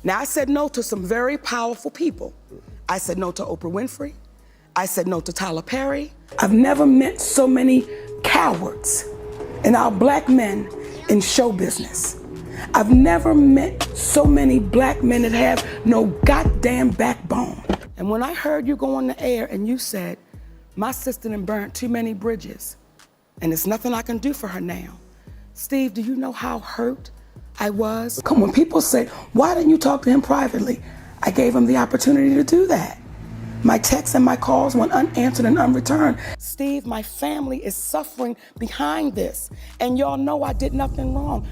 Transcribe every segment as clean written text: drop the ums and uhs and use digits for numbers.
Now, I said no to some very powerful people. I said no to Oprah Winfrey. I said no to Tyler Perry. I've never met so many cowards and our black men in show business. I've never met so many black men that have no goddamn backbone. And when I heard you go on the air and you said, my sister done burnt too many bridges and there's nothing I can do for her now. Steve, do you know how hurt I was? Come, when people say, why didn't you talk to him privately? I gave him the opportunity to do that. My texts and my calls went unanswered and unreturned. Steve, my family is suffering behind this, and y'all know I did nothing wrong.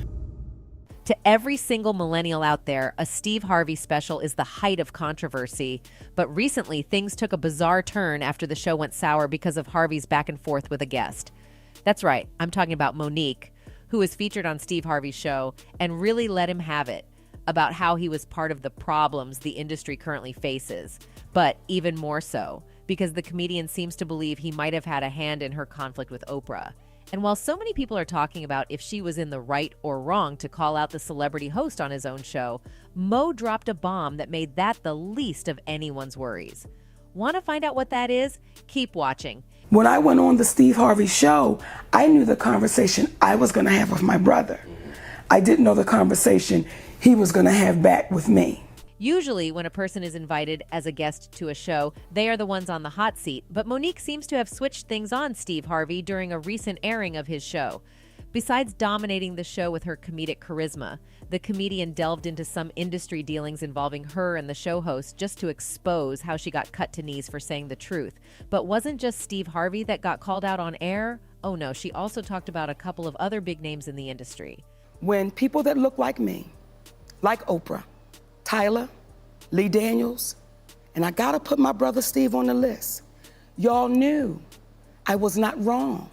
To every single millennial out there, a Steve Harvey special is the height of controversy. But recently, things took a bizarre turn after the show went sour because of Harvey's back and forth with a guest. That's right, I'm talking about Monique, who was featured on Steve Harvey's show and really let him have it about how he was part of the problems the industry currently faces. But even more so, because the comedian seems to believe he might have had a hand in her conflict with Oprah. And while so many people are talking about if she was in the right or wrong to call out the celebrity host on his own show, Mo dropped a bomb that made that the least of anyone's worries. Want to find out what that is? Keep watching. When I went on the Steve Harvey show, I knew the conversation I was going to have with my brother. I didn't know the conversation he was going to have back with me. Usually, when a person is invited as a guest to a show, they are the ones on the hot seat, but Monique seems to have switched things on Steve Harvey during a recent airing of his show. Besides dominating the show with her comedic charisma, the comedian delved into some industry dealings involving her and the show host just to expose how she got cut to knees for saying the truth. But wasn't just Steve Harvey that got called out on air? Oh no, she also talked about a couple of other big names in the industry. When people that look like me, like Oprah, Tyler, Lee Daniels, and I gotta put my brother Steve on the list. Y'all knew I was not wrong.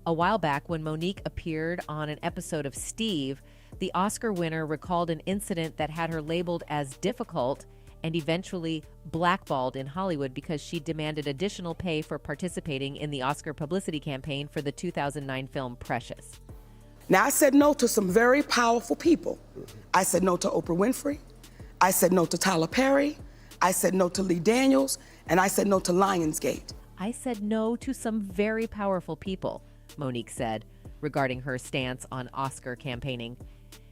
A while back, when Monique appeared on an episode of Steve, the Oscar winner recalled an incident that had her labeled as difficult and eventually blackballed in Hollywood because she demanded additional pay for participating in the Oscar publicity campaign for the 2009 film Precious. Now, I said no to some very powerful people. I said no to Oprah Winfrey. I said no to Tyler Perry. I said no to Lee Daniels. And I said no to Lionsgate. I said no to some very powerful people, Monique said, regarding her stance on Oscar campaigning.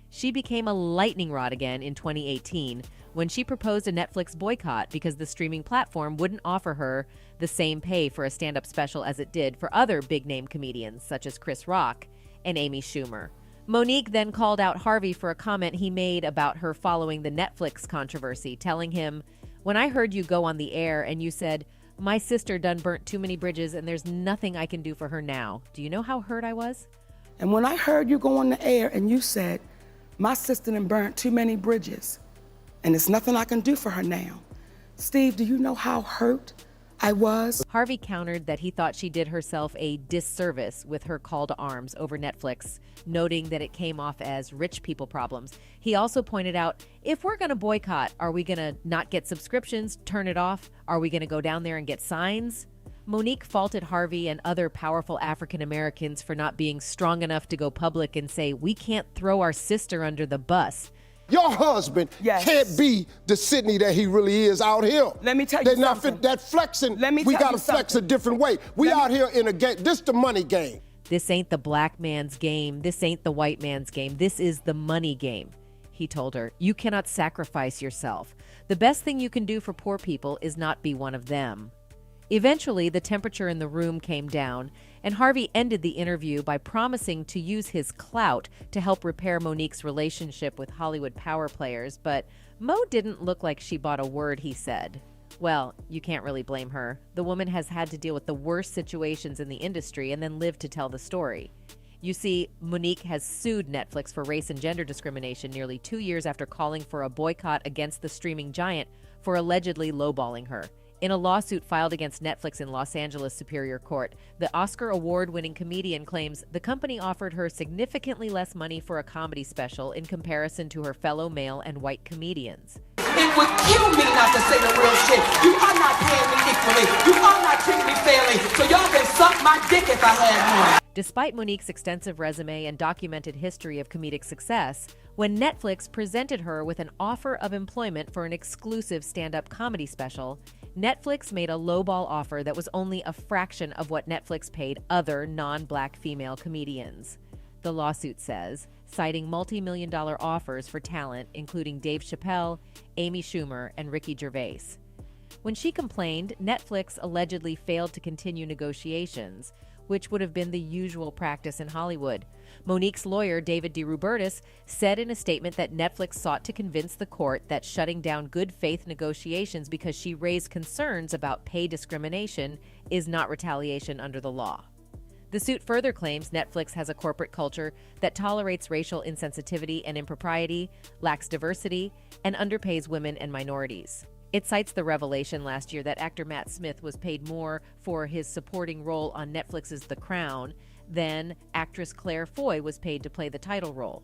She became a lightning rod again in 2018 when she proposed a Netflix boycott because the streaming platform wouldn't offer her the same pay for a stand-up special as it did for other big-name comedians such as Chris Rock and Amy Schumer. Monique then called out Harvey for a comment he made about her following the Netflix controversy, telling him, "When I heard you go on the air and you said, 'My sister done burnt too many bridges and there's nothing I can do for her now,' do you know how hurt I was?" And when I heard you go on the air and you said, "My sister done burnt too many bridges and there's nothing I can do for her now," Steve, do you know how hurt I was? Harvey countered that he thought she did herself a disservice with her call to arms over Netflix, noting that it came off as rich people problems. He also pointed out, if we're going to boycott, are we going to not get subscriptions, turn it off? Are we going to go down there and get signs? Monique faulted Harvey and other powerful African Americans for not being strong enough to go public and say, "We can't throw our sister under the bus." Your husband can't be the Sidney that he really is out here. Let me tell you something. That flexing, we gotta flex a different way. We out here in a game, this the money game. This ain't the black man's game. This ain't the white man's game. This is the money game, he told her. You cannot sacrifice yourself. The best thing you can do for poor people is not be one of them. Eventually, the temperature in the room came down, and Harvey ended the interview by promising to use his clout to help repair Monique's relationship with Hollywood power players, but Mo didn't look like she bought a word he said. Well, you can't really blame her. The woman has had to deal with the worst situations in the industry and then lived to tell the story. You see, Monique has sued Netflix for race and gender discrimination nearly 2 years after calling for a boycott against the streaming giant for allegedly lowballing her. In a lawsuit filed against Netflix in Los Angeles Superior Court, the Oscar award-winning comedian claims the company offered her significantly less money for a comedy special in comparison to her fellow male and white comedians. It would kill me not to say the real shit. You are not paying me equally. You are not treating me fairly. So y'all can suck my dick if I had one. Despite Monique's extensive resume and documented history of comedic success, when Netflix presented her with an offer of employment for an exclusive stand-up comedy special, Netflix made a lowball offer that was only a fraction of what Netflix paid other non-black female comedians. The lawsuit says, citing multi-million-dollar offers for talent including Dave Chappelle, Amy Schumer, and Ricky Gervais. When she complained, Netflix allegedly failed to continue negotiations, which would have been the usual practice in Hollywood. Monique's lawyer, David DeRobertis, said in a statement that Netflix sought to convince the court that shutting down good faith negotiations because she raised concerns about pay discrimination is not retaliation under the law. The suit further claims Netflix has a corporate culture that tolerates racial insensitivity and impropriety, lacks diversity, and underpays women and minorities. It cites the revelation last year that actor Matt Smith was paid more for his supporting role on Netflix's The Crown than actress Claire Foy was paid to play the title role.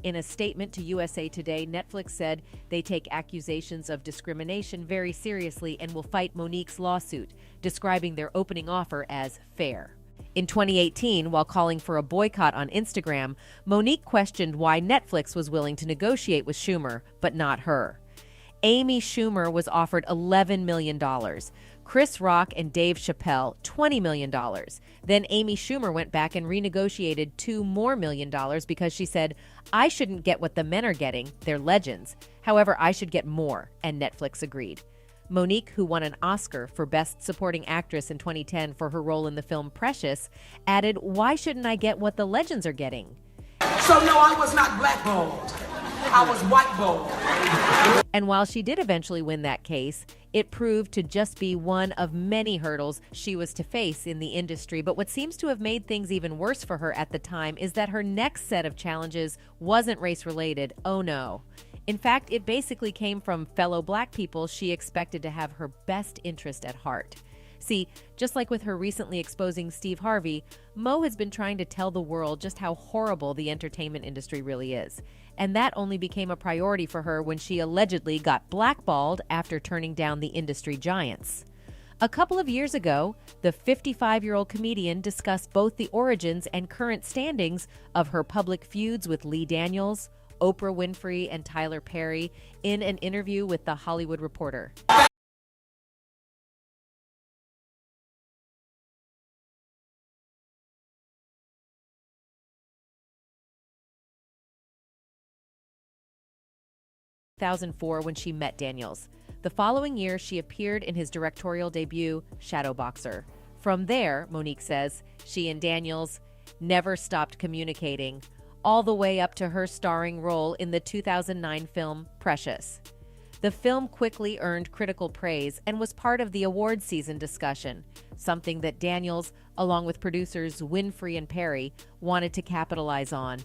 In a statement to USA Today, Netflix said they take accusations of discrimination very seriously and will fight Monique's lawsuit, describing their opening offer as fair. In 2018, while calling for a boycott on Instagram, Monique questioned why Netflix was willing to negotiate with Schumer, but not her. Amy Schumer was offered $11 million. Chris Rock and Dave Chappelle, $20 million. Then Amy Schumer went back and renegotiated $2 more million because she said, I shouldn't get what the men are getting, they're legends. However, I should get more, and Netflix agreed. Monique, who won an Oscar for Best Supporting Actress in 2010 for her role in the film Precious, added, why shouldn't I get what the legends are getting? So no, I was not blackballed. I was whiteballed. And while she did eventually win that case, it proved to just be one of many hurdles she was to face in the industry. But what seems to have made things even worse for her at the time is that her next set of challenges wasn't race-related. Oh no. In fact, it basically came from fellow black people she expected to have her best interest at heart. See, just like with her recently exposing Steve Harvey, Mo has been trying to tell the world just how horrible the entertainment industry really is. And that only became a priority for her when she allegedly got blackballed after turning down the industry giants. A couple of years ago, the 55-year-old comedian discussed both the origins and current standings of her public feuds with Lee Daniels, Oprah Winfrey, and Tyler Perry in an interview with The Hollywood Reporter. In 2004 when she met Daniels. The following year, she appeared in his directorial debut, Shadowboxer. From there, Monique says, she and Daniels never stopped communicating, all the way up to her starring role in the 2009 film Precious. The film quickly earned critical praise and was part of the awards season discussion, something that Daniels, along with producers Winfrey and Perry, wanted to capitalize on.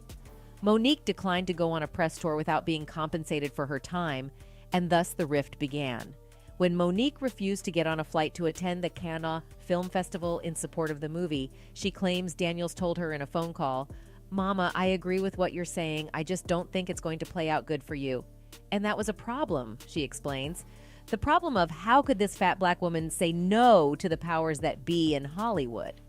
Monique declined to go on a press tour without being compensated for her time, and thus the rift began. When Monique refused to get on a flight to attend the Cannes Film Festival in support of the movie, she claims Daniels told her in a phone call, "Mama, I agree with what you're saying. I just don't think it's going to play out good for you." And that was a problem, she explains. The problem of how could this fat black woman say no to the powers that be in Hollywood?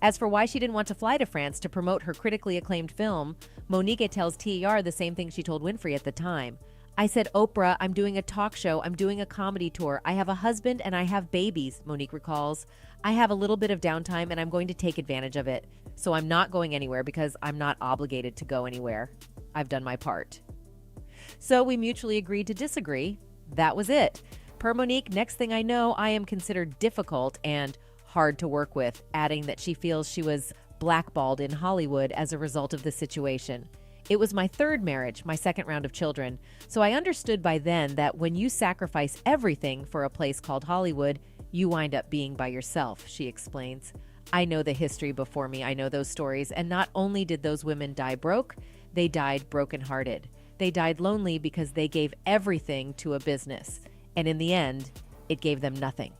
As for why she didn't want to fly to France to promote her critically acclaimed film, Monique tells TER the same thing she told Winfrey at the time. "I said, Oprah, I'm doing a talk show, I'm doing a comedy tour, I have a husband and I have babies," Monique recalls. "I have a little bit of downtime and I'm going to take advantage of it. So I'm not going anywhere because I'm not obligated to go anywhere. I've done my part." So we mutually agreed to disagree. That was it. Per Monique, next thing I know, I am considered difficult and hard to work with, adding that she feels she was blackballed in Hollywood as a result of the situation. "It was my third marriage, my second round of children, so I understood by then that when you sacrifice everything for a place called Hollywood, you wind up being by yourself," she explains. "I know the history before me, I know those stories, and not only did those women die broke, they died brokenhearted. They died lonely because they gave everything to a business, and in the end, it gave them nothing."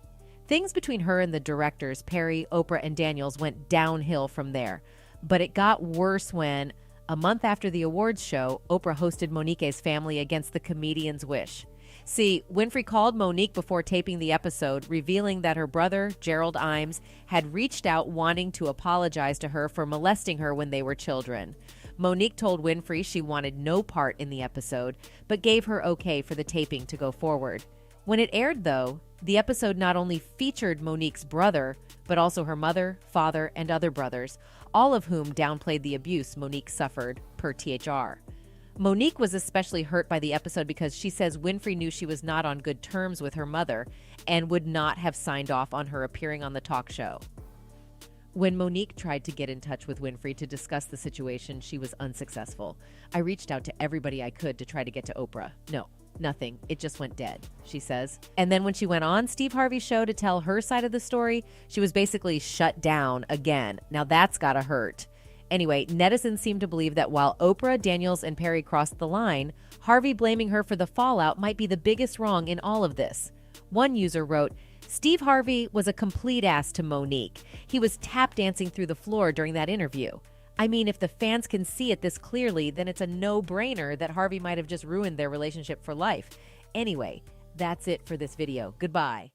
Things between her and the directors, Perry, Oprah, and Daniels, went downhill from there. But it got worse when, a month after the awards show, Oprah hosted Monique's family against the comedian's wish. See, Winfrey called Monique before taping the episode, revealing that her brother, Gerald Imes, had reached out wanting to apologize to her for molesting her when they were children. Monique told Winfrey she wanted no part in the episode, but gave her okay for the taping to go forward. When it aired, though, the episode not only featured Monique's brother, but also her mother, father, and other brothers, all of whom downplayed the abuse Monique suffered, per THR. Monique was especially hurt by the episode because she says Winfrey knew she was not on good terms with her mother and would not have signed off on her appearing on the talk show. When Monique tried to get in touch with Winfrey to discuss the situation, she was unsuccessful. I reached out to everybody I could to try to get to Oprah. No, nothing. It just went dead, she says. And then when she went on Steve Harvey's show to tell her side of the story, she was basically shut down again. Now that's gotta hurt. Anyway, netizens seem to believe that while Oprah, Daniels, and Perry crossed the line, Harvey blaming her for the fallout might be the biggest wrong in all of this. One user wrote, Steve Harvey was a complete ass to Monique. He was tap dancing through the floor during that interview. I mean, if the fans can see it this clearly, then it's a no-brainer that Harvey might have just ruined their relationship for life. Anyway, that's it for this video. Goodbye.